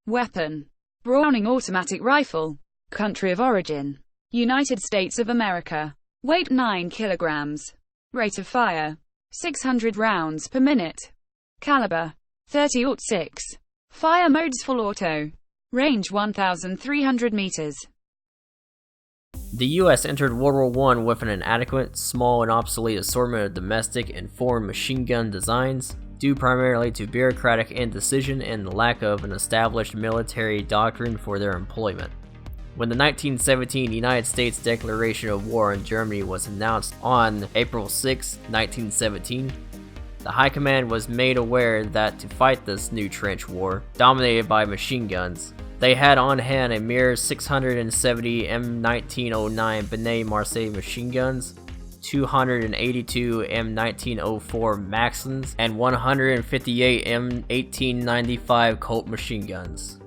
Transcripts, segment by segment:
Weapon: Browning automatic rifle. Country of origin: United States of America. Weight 9 kilograms. Rate of fire: 600 rounds per minute. Caliber: .30-06. Fire modes: full auto. Range 1,300 meters. The U.S. entered World War I with an inadequate, small, and obsolete assortment of domestic and foreign machine gun designs, due primarily to bureaucratic indecision and the lack of an established military doctrine for their employment. When the 1917 United States Declaration of War on Germany was announced on April 6, 1917, the High Command was made aware that to fight this new trench war, dominated by machine guns, they had on hand a mere 670 M1909 Benét Mercié machine guns, 282 M1904 Maxims, and 158 M1895 Colt machine guns.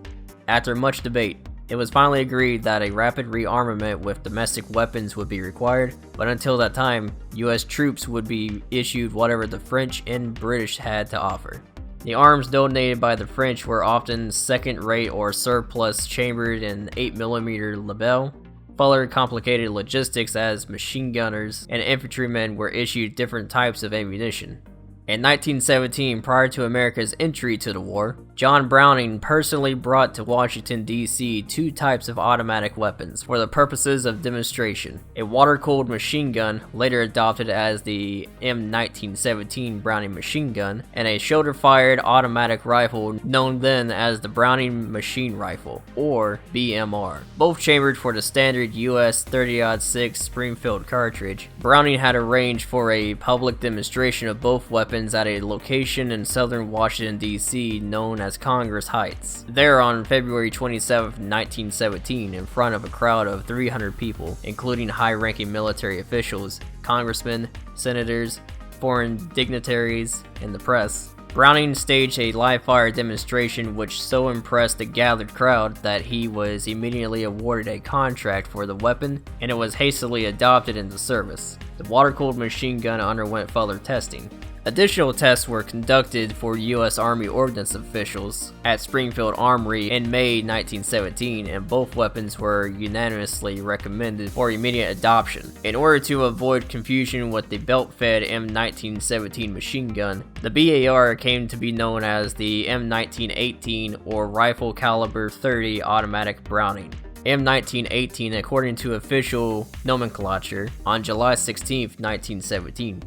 After much debate, it was finally agreed that a rapid rearmament with domestic weapons would be required, but until that time, US troops would be issued whatever the French and British had to offer. The arms donated by the French were often second-rate or surplus chambered in 8mm Lebel. Further complicated logistics as machine gunners and infantrymen were issued different types of ammunition. In 1917, prior to America's entry to the war, John Browning personally brought to Washington, D.C. two types of automatic weapons for the purposes of demonstration: a water-cooled machine gun, later adopted as the M1917 Browning machine gun, and a shoulder-fired automatic rifle known then as the Browning machine rifle, or BMR, both chambered for the standard US 30-06 Springfield cartridge. Browning had arranged for a public demonstration of both weapons at a location in southern Washington, D.C. known as Congress Heights. There on February 27, 1917, in front of a crowd of 300 people, including high-ranking military officials, congressmen, senators, foreign dignitaries, and the press, Browning staged a live-fire demonstration which so impressed the gathered crowd that he was immediately awarded a contract for the weapon, and it was hastily adopted into service. The water-cooled machine gun underwent further testing. Additional tests were conducted for U.S. Army Ordnance officials at Springfield Armory in May 1917, and both weapons were unanimously recommended for immediate adoption. In order to avoid confusion with the belt-fed M1917 machine gun, the BAR came to be known as the M1918 or Rifle Caliber .30 Automatic Browning. M1918 according to official nomenclature on July 16, 1917.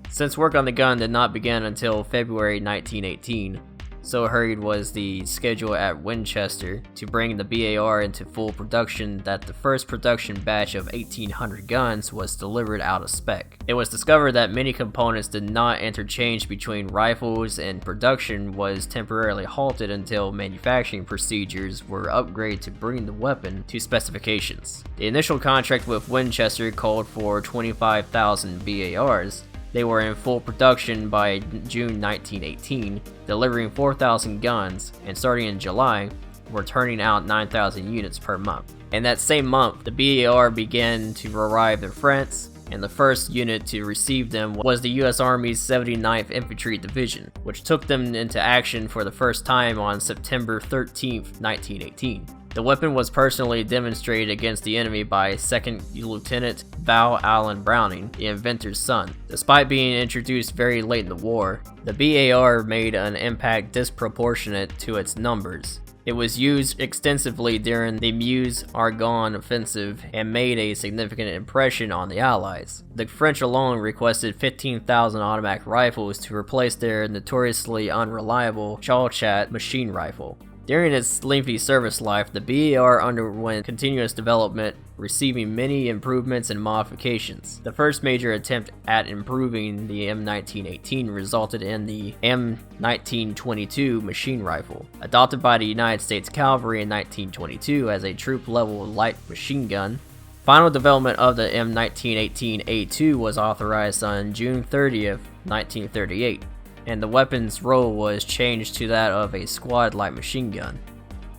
Since work on the gun did not begin until February 1918, so hurried was the schedule at Winchester to bring the BAR into full production that the first production batch of 1,800 guns was delivered out of spec. It was discovered that many components did not interchange between rifles, and production was temporarily halted until manufacturing procedures were upgraded to bring the weapon to specifications. The initial contract with Winchester called for 25,000 BARs. They were in full production by June 1918, delivering 4,000 guns, and starting in July, were turning out 9,000 units per month. In that same month, the BAR began to arrive in France, and the first unit to receive them was the U.S. Army's 79th Infantry Division, which took them into action for the first time on September 13, 1918. The weapon was personally demonstrated against the enemy by 2nd Lieutenant Val Allen Browning, the inventor's son. Despite being introduced very late in the war, the BAR made an impact disproportionate to its numbers. It was used extensively during the Meuse-Argonne offensive and made a significant impression on the Allies. The French alone requested 15,000 automatic rifles to replace their notoriously unreliable Chauchat machine rifle. During its lengthy service life, the BAR underwent continuous development, receiving many improvements and modifications. The first major attempt at improving the M1918 resulted in the M1922 machine rifle, adopted by the United States Cavalry in 1922 as a troop-level light machine gun. Final development of the M1918A2 was authorized on June 30th, 1938. And the weapon's role was changed to that of a squad light machine gun.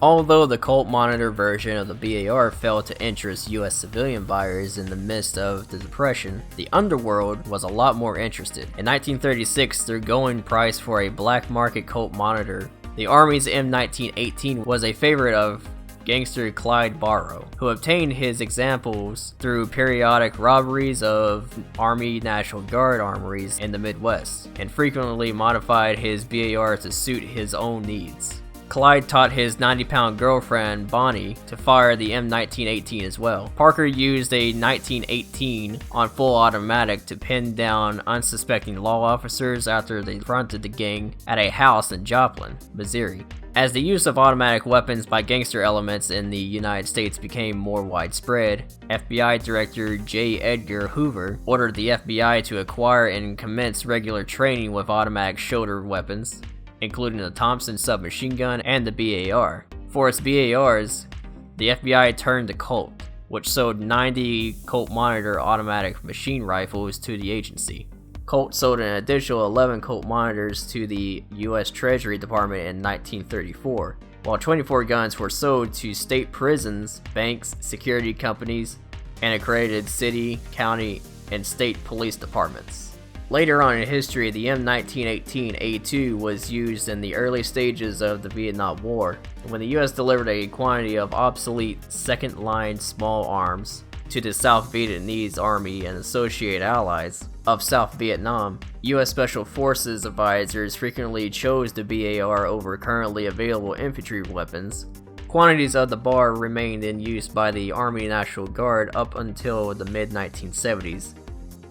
Although the Colt Monitor version of the BAR failed to interest US civilian buyers in the midst of the Depression, the underworld was a lot more interested. In 1936, their going price for a black market Colt Monitor The Army's M1918 was a favorite of gangster Clyde Barrow, who obtained his examples through periodic robberies of Army National Guard armories in the Midwest, and frequently modified his BAR to suit his own needs. Clyde taught his 90-pound girlfriend, Bonnie, to fire the M1918 as well. Parker used a 1918 on full automatic to pin down unsuspecting law officers after they confronted the gang at a house in Joplin, Missouri. As the use of automatic weapons by gangster elements in the United States became more widespread, FBI Director J. Edgar Hoover ordered the FBI to acquire and commence regular training with automatic shoulder weapons, including the Thompson submachine gun and the BAR. For its BARs, the FBI turned to Colt, which sold 90 Colt Monitor automatic machine rifles to the agency. Colt sold an additional 11 Colt Monitors to the U.S. Treasury Department in 1934, while 24 guns were sold to state prisons, banks, security companies, and accredited city, county, and state police departments. Later on in history, the M1918A2 was used in the early stages of the Vietnam War, when the U.S. delivered a quantity of obsolete second-line small arms to the South Vietnamese Army and associated allies of South Vietnam. U.S. Special Forces advisors frequently chose the BAR over currently available infantry weapons. Quantities of the BAR remained in use by the Army National Guard up until the mid-1970s.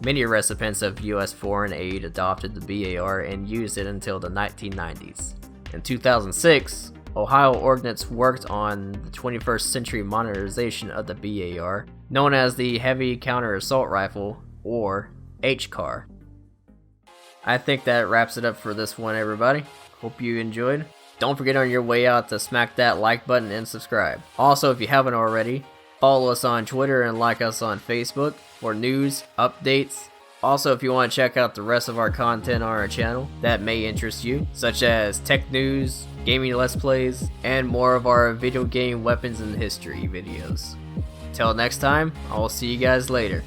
Many recipients of U.S. foreign aid adopted the BAR and used it until the 1990s. In 2006, Ohio Ordnance worked on the 21st century modernization of the BAR, known as the Heavy Counter Assault Rifle, or HCAR. I think that wraps it up for this one, everybody. Hope you enjoyed. Don't forget on your way out to smack that like button and subscribe. Also, if you haven't already, follow us on Twitter and like us on Facebook for news, updates. Also, if you want to check out the rest of our content on our channel that may interest you, such as tech news, gaming let's plays, and more of our video game weapons and history videos. Till next time, I will see you guys later.